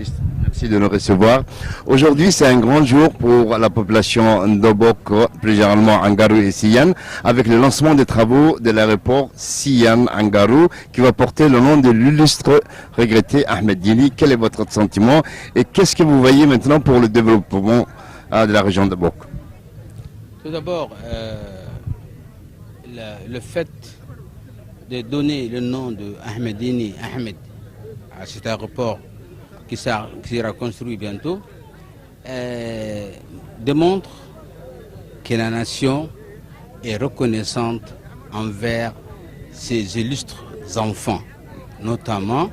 ministre, merci de nous recevoir. Aujourd'hui, c'est un grand jour pour la population d'Obok, plus généralement Angarou et Siyan, avec le lancement des travaux de l'aéroport Siyan-Angarou, qui va porter le nom de l'illustre regretté Ahmed Dini. Quel est votre sentiment et qu'est-ce que vous voyez maintenant pour le développement de la région d'Obok? Tout d'abord, le fait de donner le nom de Ahmed Dini, Ahmed, à cet aéroport qui sera construit bientôt, démontre que la nation est reconnaissante envers ses illustres enfants, notamment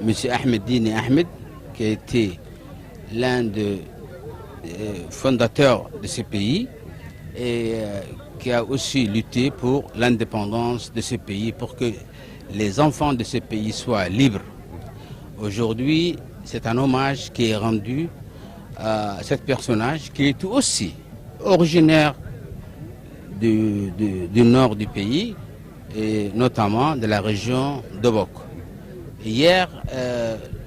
M. Ahmed Dini Ahmed, qui a été l'un des fondateurs de ce pays et qui a aussi lutté pour l'indépendance de ce pays, pour que les enfants de ce pays soient libres. Aujourd'hui, c'est un hommage qui est rendu à ce personnage qui est aussi originaire du nord du pays, et notamment de la région d'Obok. Hier,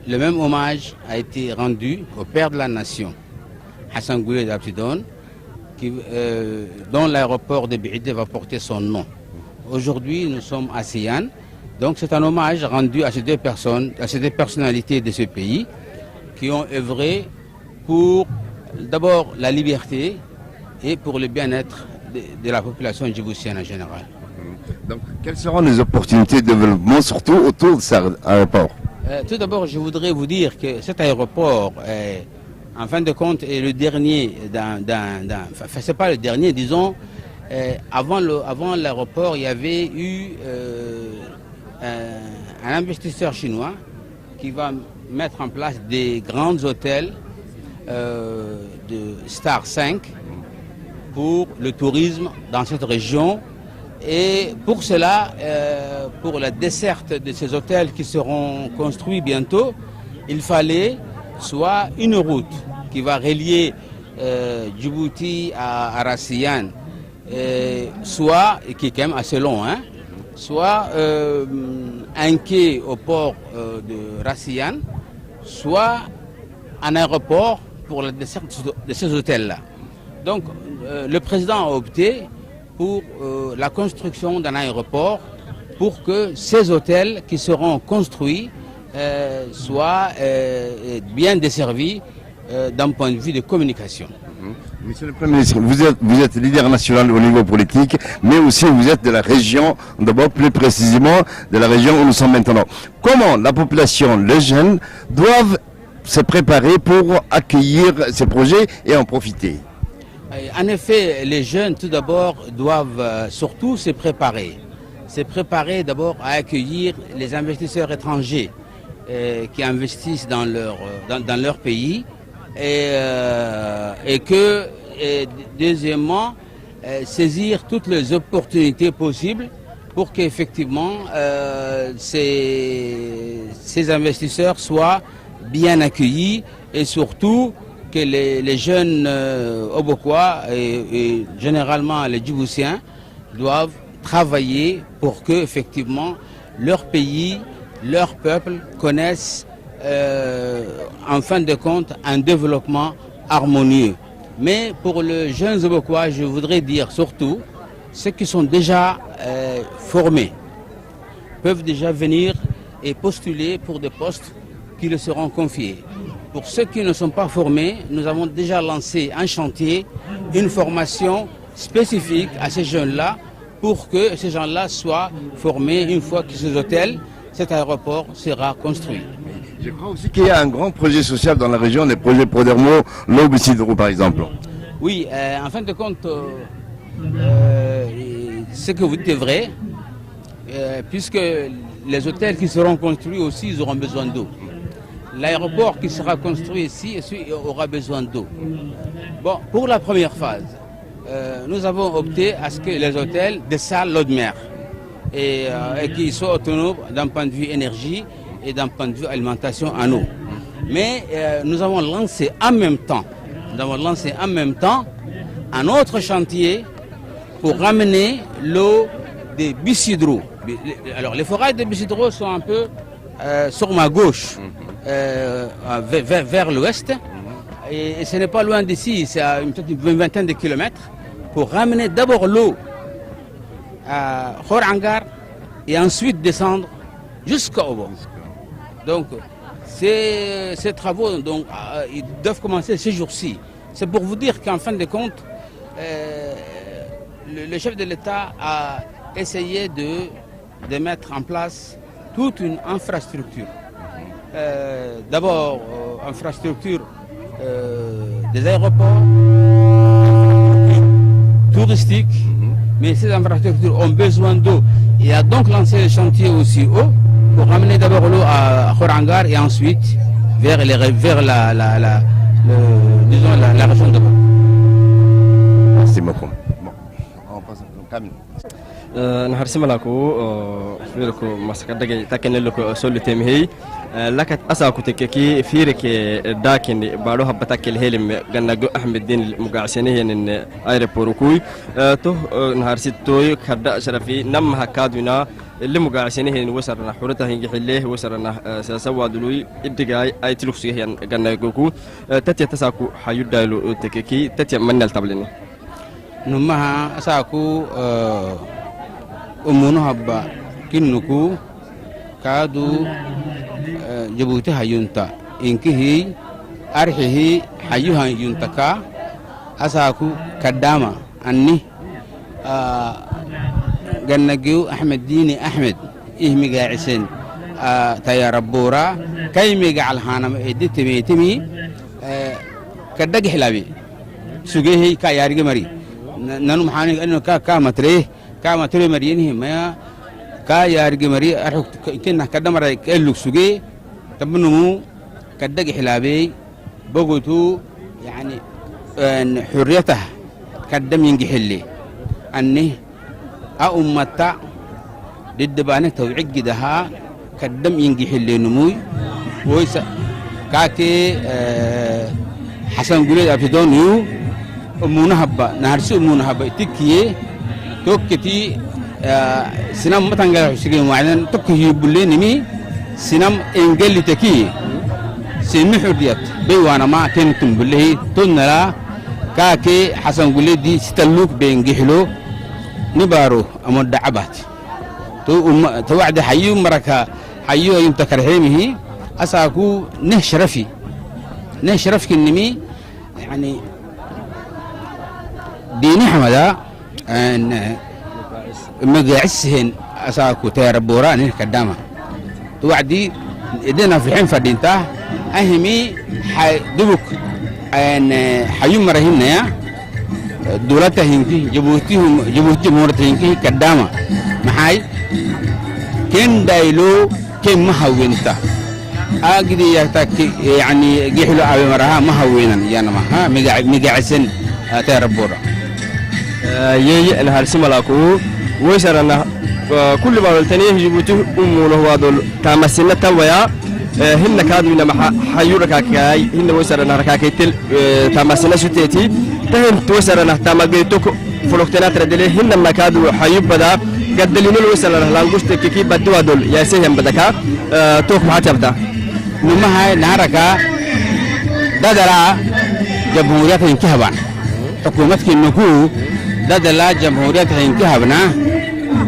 le même hommage a été rendu au père de la nation, Hassan Gouled Abtidoune, dont l'aéroport de Bidé va porter son nom. Aujourd'hui, nous sommes à Siyan, donc c'est un hommage rendu à ces deux personnes, à ces deux personnalités de ce pays qui ont œuvré pour d'abord la liberté et pour le bien-être de la population djiboutienne en général. Donc, quelles seront les opportunités de développement, surtout autour de cet aéroport? Tout d'abord, je voudrais vous dire que cet aéroport en fin de compte, est le dernier enfin, c'est pas le dernier, disons, avant l'aéroport, il y avait eu un investisseur chinois qui va mettre en place des grands hôtels de Star 5 pour le tourisme dans cette région. Et pour cela, pour la desserte de ces hôtels qui seront construits bientôt, il fallait soit une route qui va relier Djibouti à Rassiyan, soit, qui est quand même assez long, hein, soit un quai au port de Rassiyan, soit un aéroport pour la desserte de ces hôtels-là. Donc le président a opté pour la construction d'un aéroport pour que ces hôtels qui seront construits soient bien desservis d'un point de vue de communication. Monsieur le Premier ministre, vous êtes leader national au niveau politique, mais aussi vous êtes de la région, d'abord plus précisément de la région où nous sommes maintenant. Comment la population, les jeunes, doivent se préparer pour accueillir ces projets et en profiter? En effet, les jeunes, tout d'abord, doivent surtout se préparer. Se préparer d'abord à accueillir les investisseurs étrangers qui investissent dans leur pays et que, deuxièmement, saisir toutes les opportunités possibles pour qu'effectivement ces investisseurs soient bien accueillis et surtout que les jeunes Obokois et généralement les Djiboutiens doivent travailler pour que effectivement leur pays, leur peuple connaissent en fin de compte un développement harmonieux. Mais pour les jeunes Obokois, je voudrais dire surtout ceux qui sont déjà formés peuvent déjà venir et postuler pour des postes qui leur seront confiés. Pour ceux qui ne sont pas formés, nous avons déjà lancé un chantier, une formation spécifique à ces jeunes-là pour que ces gens-là soient formés une fois que ces hôtels, cet aéroport sera construit. Je crois aussi qu'il y a un grand projet social dans la région, les projets Prodermo, l'Aube-Sidrou par exemple. Oui, en fin de compte, ce que vous dites est vrai, puisque les hôtels qui seront construits aussi, ils auront besoin d'eau. L'aéroport qui sera construit ici aura besoin d'eau. Bon, pour la première phase, nous avons opté à ce que les hôtels dessalent l'eau de mer et qu'ils soient autonomes d'un point de vue énergie et d'un point de vue alimentation en eau. Mais nous avons lancé en même temps un autre chantier pour ramener l'eau des Bissidrou. Alors les forages de Bissidrou sont un peu sur ma gauche. vers l'ouest. Et ce n'est pas loin d'ici, c'est à peut-être une vingtaine de kilomètres, pour ramener d'abord l'eau à Khor Angar et ensuite descendre jusqu'au Obok. Donc, ces travaux donc, ils doivent commencer ces jours-ci. C'est pour vous dire qu'en fin de compte, le chef de l'État a essayé de mettre en place toute une infrastructure. D'abord, infrastructure des aéroports, touristiques, mais ces infrastructures ont besoin d'eau. Il a donc lancé le chantier aussi haut pour ramener d'abord l'eau à Khor Angar et ensuite vers la région de Bok. Merci beaucoup. Bon, on passe au Camille. نهارسملاكو فيركو مسكدغي تاكنلكو سولتيمهي لكت اساكو تككي فيرك داكن بارو هبتك الهلم غنغو احمد الدين المقاعسنيه ان ايربوركوي تو نهارسيتوي كدا شرفي نم هكادونا اللي مقاعسنيه وسرنا حورته هنجي حليه وسرنا سوادلوي ادغاي اي تلوكسي غنغوكو تتي تساكو حيودايلو تككي تتي منل تابلني نمها اساكو أمونه هبا كنكو كادو جبوتها ينتا إنكهي أرحيه حيوها ينتكا أساكو كداما أني جنجيو أحمد ديني أحمد إهمي قاعسين تيا ربورا كي ميقع الهانم إدي تمي كدق حلابي سوغيه كايارغي مري نانو محاني أنه كامتريه كما تري مرينه ما كايارغي مري أرحك كنا كدمر كيلوك سوغي تبنمو كدق حلابي بوغوتو يعني حريته كدم ينجي حلي أني أمتا ضد بانك توعق دها كدم ينجي حلي نموي ويس كاكي حسن قولي أبتدون يو أمونا هبا نهارسي أمونا هبا تكيه توكتي سنام متنقل حسيقين وعدن توكيه بولي نمي سنام إنجلي تكيه سيمي حريات بيوانا ما تنتم بولي تنلا كاكي حسن قولي دي ستلوك بينجحلو نبارو أمود عبات توعد حيو مركا حيو يمتكر هيمه أساكو نهشرفي كنمي يعني ديني حمدا أن مقاعسهن أساكو تيربوران كدامة توعدي إدينا في حين فدينته أهمي دبك أن حيو مرهن يا دولته هنكي جبوتي مورتهنكي كدامة محاي كن دايلو كن مهوينتا أقدي يحتاج يعني جحلو أبي مرها مهوينا يعني ما ها مقاعسن تيربورا يي أنا هرسم لكو ويسرنا كل ما قلتني جبوتي أمونه وادول تامسنا تويا هن كادوا إنما حيورك كاي هن ويسرنا ركاكي تل تامسنا ستيتي تهم تويسرنا تامجيتوك فلوكتنا تردلي هن ما كادوا حيوب بدا قدلينو ويسرنا لانغوست كيكي بدو وادول يا سيهم بدكا توك محاتبتا نما هاي نهاركا دادرا جمهورية انكهبان حكومتك النكو دادلا جمهورية انكهبنا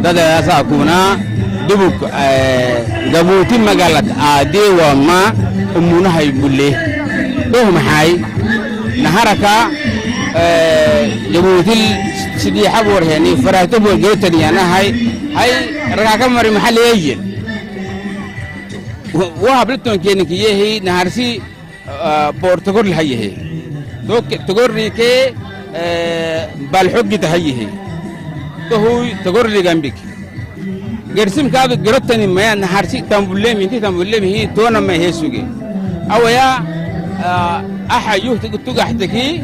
دادلا ساكونا دبك جبوتي مقالة عادي وما أمونا هاي بولي دوهم هاي نهاركا جبوتي سدي حبور يعني فراتبو جيتني أنا هاي ركاكا مري محل يجي وهابلتون كينك يهي نهارسي بورتغول هي توك تغوري كي بالحق تهيه تو تغوري جنبك جرسم كاب جرتني ما نهارسي تنبلي من تنبلي هي تونا ما هي سوقي او يا احيو تقحتكي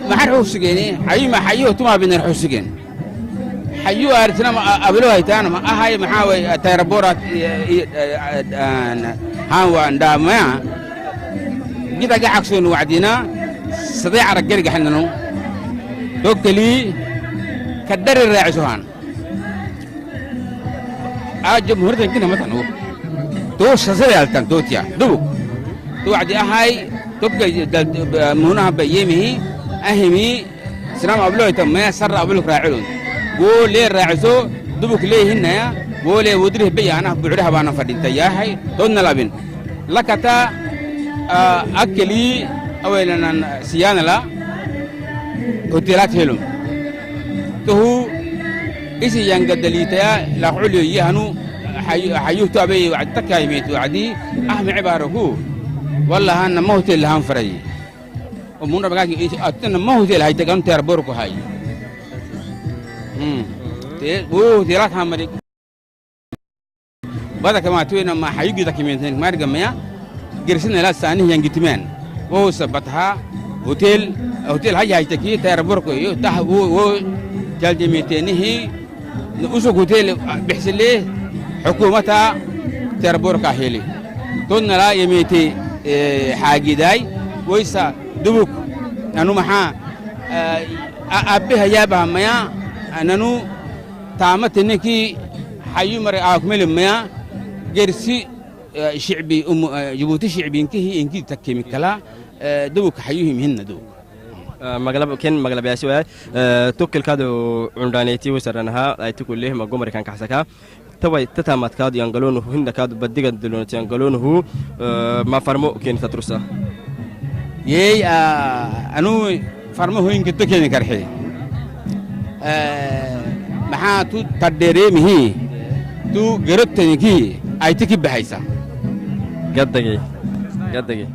ما حرحوش سجيني حي ما حيو تما بين الحسجين حيو أرتنا أبلو هيتانا ما أهاي محاوي تيربورات هاو عندما جدا جا عكسون وعدينا صديع رجال حننو توكلي كدر الراعي سهان جمهورية كنا مثلا تو شزر التن توتيا دبو تو عدي أهاي تبقى منها بيمه أهمي سلام أبلو يتم سر أبلو راعلون قول ليه راعسو دبوك ليه هنا يا قول ليه ودريه بي أنا بعرها بانا فدين تياهي دون لابن لكتا أكلي أولا سيانا لا هوتيلات هلوم تهو إيشي ينقدليتيا لا عليو يهنو حيوه تابي وعد تكايميت وعدي أهم عبارة والله أنا ما هو تيل هم فري ومونا بقى إيش أتنا ما هو تيل هاي تكلم تربوركو هاي هو تيلات هم مريك بعد كمان توينا ما حيوجي تكيمين ما رجع ميا جرسنا لا ساني ينجتمان وهو سبتها هوتيل هاي تكي تربوركو يو تاه هو جالجميتني هي نقصو هوتيل بحسليه حكومتها تربوركا هيلي تونا لا يميتي حاجداي ويسا دبوك أنو محا أبيها يابها ميا أنو تامت إنكي حيو مري أكمل ميا جرسي شعبي جبوتي شعبي إنكي تكيمي كلا دبوك حيوهم هن دبوك مغلب كن مغلب ياسوي توكل كادو عندانيتي وسرنها أي تقول له مقومر كان كحسكا توي تتامت كادو ينقلونه هند كادو بديك دلونه ينقلونه ما فرمو كين تترسا يي أنو فرمو هين كتو كين كرحي محا تو تدري مهي تو جربتني كي أي تكيب بحيسا قدقي